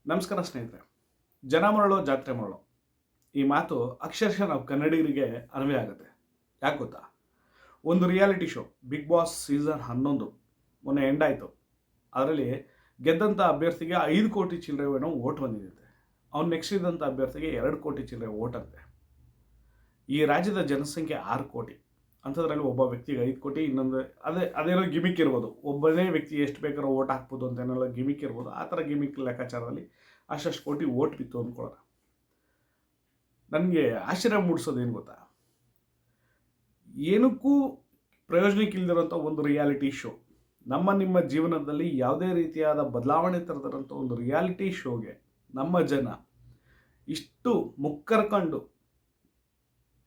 ನಮಸ್ಕಾರ ಸ್ನೇಹಿತರೆ. ಜನ ಮರಳೋ ಜಾತ್ರೆ ಮರಳೋ ಈ ಮಾತು ಅಕ್ಷರಶಃ ನಾವು ಕನ್ನಡಿಗರಿಗೆ ಅನ್ವಯ ಆಗುತ್ತೆ. ಯಾಕೆ ಗೊತ್ತಾ? ಒಂದು reality show Bigg Boss season 11 ಮೊನ್ನೆ ಎಂಡ್ ಆಯಿತು. ಅದರಲ್ಲಿ ಗೆದ್ದಂಥ ಅಭ್ಯರ್ಥಿಗೆ 5 ಕೋಟಿ ಚಿಲ್ಲರೆನೋ ಓಟ್ ಬಂದಿದೆ. ಅವ್ನು ನೆಕ್ಸ್ಟ್ ಇದ್ದಂಥ ಅಭ್ಯರ್ಥಿಗೆ 2 ಕೋಟಿ ಚಿಲ್ಲರೆ ಓಟ್ ಅಂತೆ. ಈ ರಾಜ್ಯದ ಜನಸಂಖ್ಯೆ 6 ಕೋಟಿ ಅಂಥದ್ರಲ್ಲಿ ಒಬ್ಬ ವ್ಯಕ್ತಿಗೆ 5 ಕೋಟಿ, ಇನ್ನೊಂದು ಅದೇನೋ ಗಿಮಿಕ್ ಇರ್ಬೋದು. ಒಬ್ಬನೇ ವ್ಯಕ್ತಿ ಎಷ್ಟು ಬೇಕಾದ್ರೂ ಓಟ್ ಹಾಕ್ಬೋದು ಅಂತ ಏನೆಲ್ಲ ಗಿಮಿಕ್ ಇರ್ಬೋದು. ಆ ಥರ ಗಿಮಿಕ್ ಲೆಕ್ಕಾಚಾರದಲ್ಲಿ ಅಷ್ಟು ಕೋಟಿ ಓಟ್ ಬಿತ್ತು ಅಂದ್ಕೊಳ್ಳೋಣ. ನನಗೆ ಆಶ್ಚರ್ಯ ಮೂಡಿಸೋದೇನು ಗೊತ್ತಾ? ಏನಕ್ಕೂ ಪ್ರಯೋಜನಕ್ಕೆ ಇಲ್ದಿರೋಂಥ ಒಂದು ರಿಯಾಲಿಟಿ ಶೋ, ನಿಮ್ಮ ಜೀವನದಲ್ಲಿ ಯಾವುದೇ ರೀತಿಯಾದ ಬದಲಾವಣೆ ತರದಿರೋಂಥ ಒಂದು ರಿಯಾಲಿಟಿ ಶೋಗೆ ನಮ್ಮ ಜನ ಇಷ್ಟು ಮುಕ್ಕರ್ಕೊಂಡು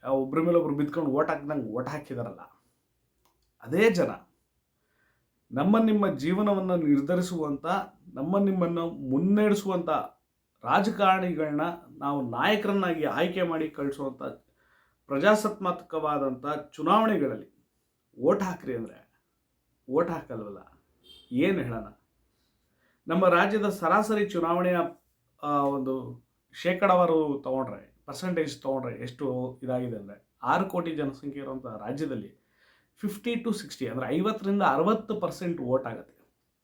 ಒಬ್ಬರ ಮೇಲೊಬ್ರು ಬಿದ್ಕೊಂಡು ಓಟ್ ಹಾಕ್ದಂಗೆ ಓಟ್ ಹಾಕಿದಾರಲ್ಲ, ಅದೇ ಜನ ನಿಮ್ಮ ಜೀವನವನ್ನು ನಿರ್ಧರಿಸುವಂಥ, ನಿಮ್ಮನ್ನು ಮುನ್ನಡೆಸುವಂಥ ರಾಜಕಾರಣಿಗಳನ್ನ ನಾವು ನಾಯಕರನ್ನಾಗಿ ಆಯ್ಕೆ ಮಾಡಿ ಕಳಿಸುವಂಥ ಪ್ರಜಾಸತ್ತಾತ್ಮಕವಾದಂಥ ಚುನಾವಣೆಗಳಲ್ಲಿ ಓಟ್ ಹಾಕ್ರಿ ಅಂದರೆ ಓಟ್ ಹಾಕಲ್ವಲ್ಲ, ಏನು ಹೇಳೋಣ? ನಮ್ಮ ರಾಜ್ಯದ ಸರಾಸರಿ ಚುನಾವಣೆಯ ಒಂದು ಶೇಕಡಾವಾರು ತೊಗೊಂಡ್ರೆ, ಪರ್ಸೆಂಟೇಜ್ ತೊಗೊಂಡ್ರೆ ಎಷ್ಟು ಇದಾಗಿದೆ ಅಂದರೆ, 6 ಕೋಟಿ ಜನಸಂಖ್ಯೆ ಇರುವಂಥ ರಾಜ್ಯದಲ್ಲಿ 50 to 60 ಅಂದರೆ 50ರಿಂದ 60% ಓಟ್ ಆಗುತ್ತೆ.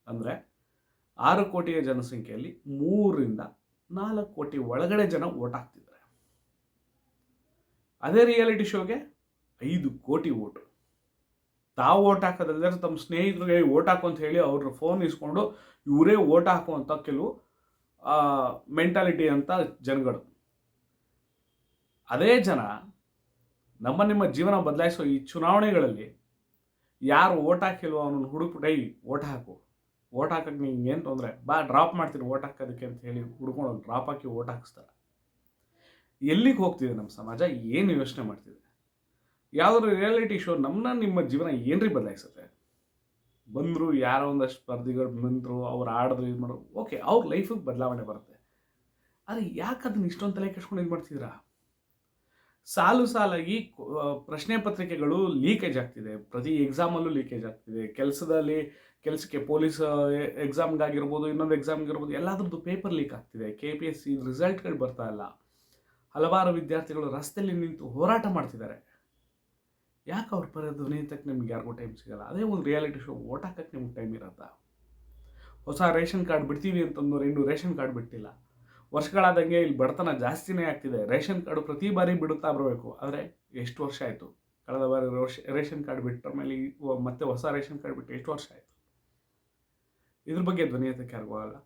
ಅಂದರೆ 6 ಕೋಟಿಯ ಜನಸಂಖ್ಯೆಯಲ್ಲಿ 3ರಿಂದ 4 ಕೋಟಿ ಒಳಗಡೆ ಜನ ಓಟ್ ಹಾಕ್ತಿದ್ದಾರೆ. ಅದೇ ರಿಯಾಲಿಟಿ ಶೋಗೆ 5 ಕೋಟಿ ಓಟು. ತಾವು ಓಟ್ ಹಾಕೋದಲ್ಲದೆ ತಮ್ಮ ಸ್ನೇಹಿತರಿಗೆ ಓಟ್ ಹಾಕು ಅಂತ ಹೇಳಿ ಅವ್ರ ಫೋನ್ ಇಸ್ಕೊಂಡು ಇವರೇ ಓಟ್ ಹಾಕುವಂಥ ಕೆಲವು ಮೆಂಟಾಲಿಟಿ ಅಂತ ಜನಗಳು. ಅದೇ ಜನ ನಿಮ್ಮ ಜೀವನ ಬದಲಾಯಿಸೋ ಈ ಚುನಾವಣೆಗಳಲ್ಲಿ ಯಾರು ಓಟ್ ಹಾಕಿಲ್ವೋ ಅವನನ್ನು ಹುಡುಕ್ಬಿಟ್ಟು ಓಟ್ ಹಾಕು, ಓಟ್ ಹಾಕಕ್ಕೆ ನಿಂಗೆ ಏನು ತೊಂದರೆ, ಬಾ ಡ್ರಾಪ್ ಮಾಡ್ತೀನಿ ಓಟ್ ಹಾಕೋದಕ್ಕೆ ಅಂತ ಹೇಳಿ ಹುಡ್ಕೊಂಡು ಡ್ರಾಪ್ ಹಾಕಿ ಓಟ್ ಹಾಕಿಸ್ತಾರೆ. ಎಲ್ಲಿಗೆ ಹೋಗ್ತಿದೆ ನಮ್ಮ ಸಮಾಜ? ಏನು ಯೋಚನೆ ಮಾಡ್ತಿದೆ? ಯಾವುದಾದ್ರು ರಿಯಾಲಿಟಿ ಶೋ ನಿಮ್ಮ ಜೀವನ ಏನ್ರಿ ಬದಲಾಯಿಸುತ್ತೆ? ಬಂದರು, ಯಾರೋ ಒಂದಷ್ಟು ಸ್ಪರ್ಧಿಗಳು ಬಂದರು, ಅವ್ರು ಆಡಿದ್ರು, ಇದು ಮಾಡೋರು, ಓಕೆ, ಅವ್ರ ಲೈಫಿಗೆ ಬದಲಾವಣೆ ಬರುತ್ತೆ. ಆದರೆ ಯಾಕೆ ಅದನ್ನ ಇಷ್ಟೊಂದು ತಲೆ ಕೆಡ್ಸ್ಕೊಂಡು ಇದು ಮಾಡ್ತಿದ್ದೀರಾ? ಸಾಲಾಗಿ ಪ್ರಶ್ನೆ ಪತ್ರಿಕೆಗಳು ಲೀಕೇಜ್ ಆಗ್ತಿದೆ. ಪ್ರತಿ ಎಕ್ಸಾಮಲ್ಲೂ ಲೀಕೇಜ್ ಆಗ್ತಿದೆ. ಕೆಲಸಕ್ಕೆ ಪೊಲೀಸ್ ಎಕ್ಸಾಮ್ಗಾಗಿರ್ಬೋದು, ಇನ್ನೊಂದು ಎಕ್ಸಾಮ್ಗಿರ್ಬೋದು, ಎಲ್ಲದ್ರದ್ದು ಪೇಪರ್ ಲೀಕ್ ಆಗ್ತಿದೆ. KPSC ರಿಸಲ್ಟ್ಗಳು ಬರ್ತಾ ಇಲ್ಲ. ಹಲವಾರು ವಿದ್ಯಾರ್ಥಿಗಳು ರಸ್ತೆಯಲ್ಲಿ ನಿಂತು ಹೋರಾಟ ಮಾಡ್ತಿದ್ದಾರೆ. ಯಾಕೆ ಅವ್ರ ಪರ ಧ್ವನಿ ಎತ್ತಕ್ಕೆ ನಿಮ್ಗೆ ಯಾರಿಗೂ ಟೈಮ್ ಸಿಗಲ್ಲ? ಅದೇ ಒಂದು ರಿಯಾಲಿಟಿ ಶೋ ಓಟ್ ಹಾಕಕ್ಕೆ ನಿಮ್ಗೆ ಟೈಮ್ ಇರತ್ತಾ? ಹೊಸ ರೇಷನ್ ಕಾರ್ಡ್ ಬಿಡ್ತೀವಿ ಅಂತಂದು ಇನ್ನೂ ರೇಷನ್ ಕಾರ್ಡ್ ಬಿಟ್ಟಿಲ್ಲ. ವರ್ಷಗಳಾದಂಗೆ ಇಲ್ಲಿ ಬಡತನ ಜಾಸ್ತಿನೇ ಆಗ್ತಿದೆ. ರೇಷನ್ ಕಾರ್ಡು ಪ್ರತಿ ಬಾರಿ ಬಿಡುತ್ತಾ ಬರಬೇಕು. ಆದರೆ ಎಷ್ಟು ವರ್ಷ ಆಯಿತು? ಕಳೆದ ಬಾರಿ ರೇಷನ್ ಕಾರ್ಡ್ ಬಿಟ್ಟರ ಮೇಲೆ ಮತ್ತೆ ಹೊಸ ರೇಷನ್ ಕಾರ್ಡ್ ಬಿಟ್ಟು ಎಷ್ಟು ವರ್ಷ ಆಯಿತು? ಇದ್ರ ಬಗ್ಗೆ ಧ್ವನಿ ಎತ್ತಕ್ಕೆ ಯಾರಿಗೂ ಆಗಲ್ಲ.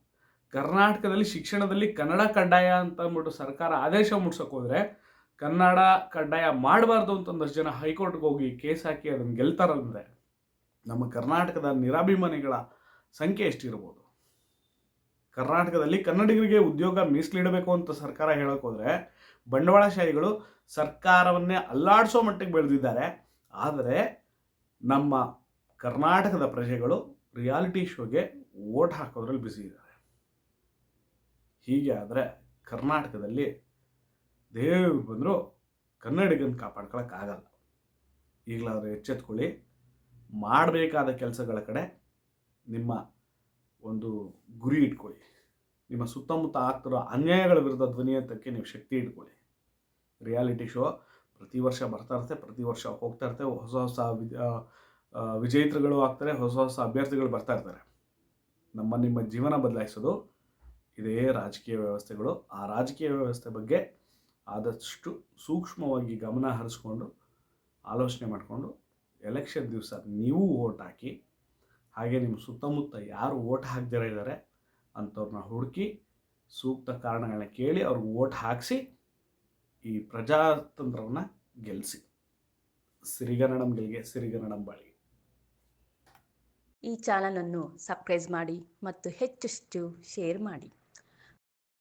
ಕರ್ನಾಟಕದಲ್ಲಿ ಶಿಕ್ಷಣದಲ್ಲಿ ಕನ್ನಡ ಕಡ್ಡಾಯ ಅಂತ ಅಂದ್ಬಿಟ್ಟು ಸರ್ಕಾರ ಆದೇಶ ಮೂಡ್ಸೋಕೆ ಹೋದರೆ, ಕನ್ನಡ ಕಡ್ಡಾಯ ಮಾಡಬಾರ್ದು ಅಂತ ಒಂದಷ್ಟು ಜನ ಹೈಕೋರ್ಟ್ಗೆ ಹೋಗಿ ಕೇಸ್ ಹಾಕಿ ಅದನ್ನು ಗೆಲ್ತಾರಂದರೆ ನಮ್ಮ ಕರ್ನಾಟಕದ ನಿರಾಭಿಮಾನಿಗಳ ಸಂಖ್ಯೆ ಎಷ್ಟಿರ್ಬೋದು? ಕರ್ನಾಟಕದಲ್ಲಿ ಕನ್ನಡಿಗರಿಗೆ ಉದ್ಯೋಗ ಮೀಸಲಿಡಬೇಕು ಅಂತ ಸರ್ಕಾರ ಹೇಳೋಕೆ ಹೋದರೆ, ಬಂಡವಾಳಶಾಹಿಗಳು ಸರ್ಕಾರವನ್ನೇ ಅಲ್ಲಾಡಿಸೋ ಮಟ್ಟಿಗೆ ಬೆಳೆದಿದ್ದಾರೆ. ಆದರೆ ನಮ್ಮ ಕರ್ನಾಟಕದ ಪ್ರಜೆಗಳು ರಿಯಾಲಿಟಿ ಶೋಗೆ ಓಟ್ ಹಾಕೋದ್ರಲ್ಲಿ ಬ್ಯುಸಿ ಇದ್ದಾರೆ. ಹೀಗೆ ಆದರೆ ಕರ್ನಾಟಕದಲ್ಲಿ ದೇವರು ಬಂದರೂ ಕನ್ನಡಿಗನ ಕಾಪಾಡ್ಕೊಳಕ್ಕಾಗಲ್ಲ. ಈಗಲಾದರೂ ಎಚ್ಚೆತ್ಕೊಳ್ಳಿ. ಮಾಡಬೇಕಾದ ಕೆಲಸಗಳ ಕಡೆ ನಿಮ್ಮ ಒಂದು ಗುರಿ ಇಟ್ಕೊಳ್ಳಿ. ನಿಮ್ಮ ಸುತ್ತಮುತ್ತ ಆಗ್ತಿರೋ ಅನ್ಯಾಯಗಳ ವಿರುದ್ಧ ಧ್ವನಿ ಎತ್ತಕ್ಕೆ ನೀವು ಶಕ್ತಿ ಇಟ್ಕೊಳ್ಳಿ. ರಿಯಾಲಿಟಿ ಶೋ ಪ್ರತಿ ವರ್ಷ ಬರ್ತಾ ಇರುತ್ತೆ, ಪ್ರತಿ ವರ್ಷ ಹೋಗ್ತಾ ಇರುತ್ತೆ. ಹೊಸ ವಿಜೇತರುಗಳು ಆಗ್ತಾರೆ, ಹೊಸ ಅಭ್ಯರ್ಥಿಗಳು ಬರ್ತಾ ಇರ್ತಾರೆ. ನಿಮ್ಮ ಜೀವನ ಬದಲಾಯಿಸೋದು ಇದೇ ರಾಜಕೀಯ ವ್ಯವಸ್ಥೆಗಳು. ಆ ರಾಜಕೀಯ ವ್ಯವಸ್ಥೆ ಬಗ್ಗೆ ಆದಷ್ಟು ಸೂಕ್ಷ್ಮವಾಗಿ ಗಮನ ಹರಿಸ್ಕೊಂಡು ಆಲೋಚನೆ ಮಾಡಿಕೊಂಡು ಎಲೆಕ್ಷನ್ ದಿವಸ ನೀವು ಓಟ್ ಹಾಕಿ. ಹಾಗೆ ನಿಮ್ಮ ಸುತ್ತಮುತ್ತ ಯಾರು ಓಟ್ ಹಾಕ್ದಿರ ಇದ್ದಾರೆ ಅಂಥವ್ರನ್ನ ಹುಡುಕಿ ಸೂಕ್ತ ಕಾರಣಗಳನ್ನ ಕೇಳಿ ಅವ್ರಿಗೆ ಓಟ್ ಹಾಕಿಸಿ ಈ ಪ್ರಜಾತಂತ್ರವನ್ನು ಗೆಲ್ಲಿಸಿ. ಸಿರಿಗನ್ನಡಂ ಗೆಲ್ಗೆ, ಸಿರಿಗನ್ನಡಂ ಬಾಳಿಗೆ. ಈ ಚಾನಲನ್ನು ಸಬ್ಸ್ಕ್ರೈಬ್ ಮಾಡಿ ಮತ್ತು ಹೆಚ್ಚು ಶೇರ್ ಮಾಡಿ.